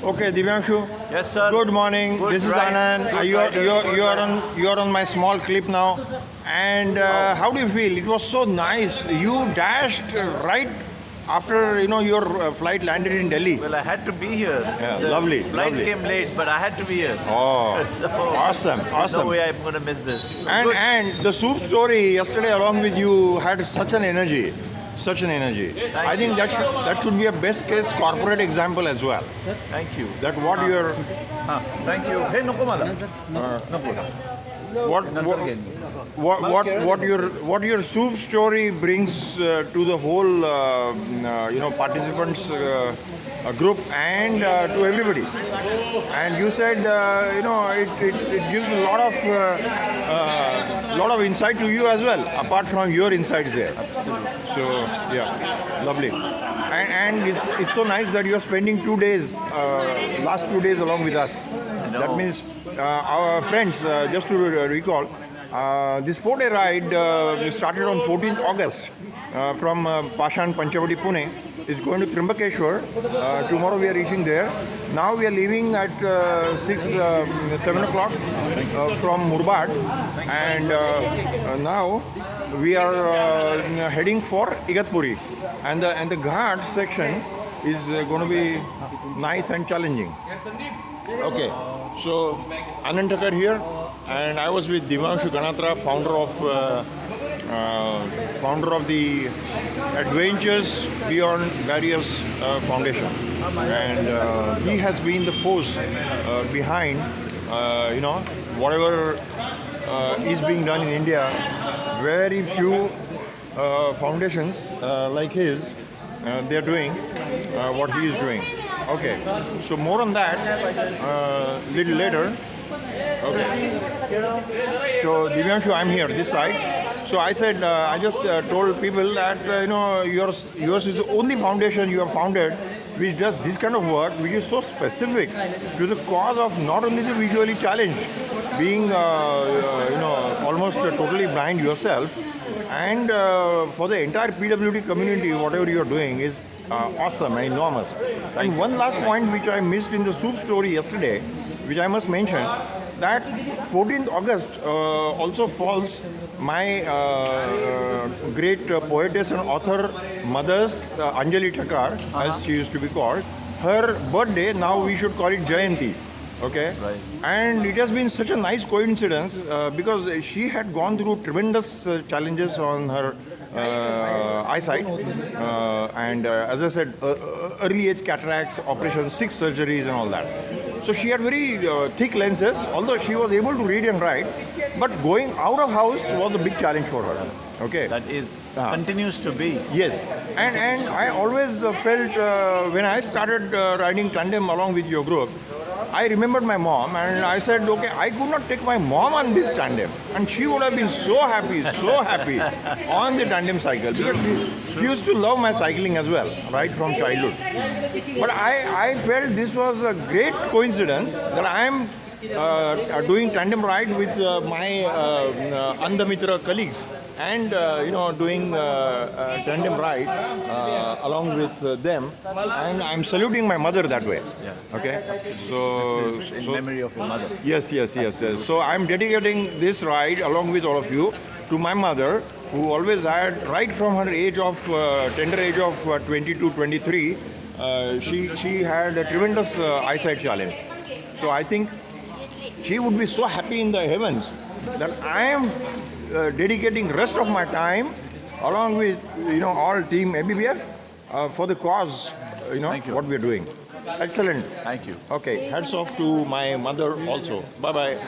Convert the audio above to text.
Okay, Divyanshu. Yes, sir. Good morning. Good This is ride. Anand. Good You're on my small clip now. And how do you feel? It was so nice. You dashed right after your flight landed in Delhi. Well, I had to be here. Yeah, The lovely, Flight lovely. came late, but I had to be here. Oh, So, awesome, No awesome. way I'm going to miss this. So And good. and the soup story yesterday along with you had such an energy. Such an energy. I think that should be a best case corporate example as well. Thank you. That what your Thank you. Hey, Noko Mala. what your soup story brings to the whole participants group and to everybody. And you said it gives a lot of insight to you as well apart from your insights there. So yeah, lovely. And it's so nice that you are spending 2 days, last 2 days along with us. That means our friends, just to recall, this 4-day ride started on 14th August from Pashan, Panchavati, Pune. Is going to Trimbakeshwar. Tomorrow we are reaching there. Now we are leaving at 7 o'clock from Murbad, and now we are heading for Igatpuri. And the Ghat section is going to be nice and challenging. Okay, so Anand Thakkar here, and I was with Divyanshu Ganatra, founder of the Adventures Beyond Barriers Foundation, and he has been the force behind whatever is being done in India. Very few foundations like his they are doing what he is doing. Okay, so more on that little later. Okay, so Divyanshu, I'm here this side. So I said, I just told people that yours is the only foundation you have founded which does this kind of work, which is so specific to the cause of not only the visually challenged, being almost totally blind yourself, and for the entire PWD community, whatever you are doing is awesome and enormous. And one last point which I missed in the soup story yesterday, which I must mention, that 14th August also falls my great poetess and author mother's Anjali Thakkar, as she used to be called, her birthday. Now we should call it Jayanti. Okay, Right. And it has been such a nice coincidence because she had gone through tremendous challenges on her eyesight, and as I said, early age cataracts, operations, 6 surgeries, and all that. So she had very thick lenses, although she was able to read and write, but going out of house was a big challenge for her. Okay. That is, continues to be. Yes, and I always felt when I started riding tandem along with your group, I remembered my mom, and I said, okay, I could not take my mom on this tandem, and she would have been so happy on the tandem cycle, because she used to love my cycling as well, right from childhood. But I felt this was a great coincidence that I am doing tandem ride with my Andhamitra colleagues, and doing tandem ride along with them, and I'm saluting my mother that way. Yeah. Okay, This is in memory of your mother. yes. So I'm dedicating this ride along with all of you to my mother, who always had, right from her tender age of 22, 23, she had a tremendous eyesight challenge. So I think she would be so happy in the heavens that I am dedicating rest of my time along with all team ABBF for the cause, Thank you. what we are doing. Excellent. Thank you. Okay, hats off to my mother also. Bye bye.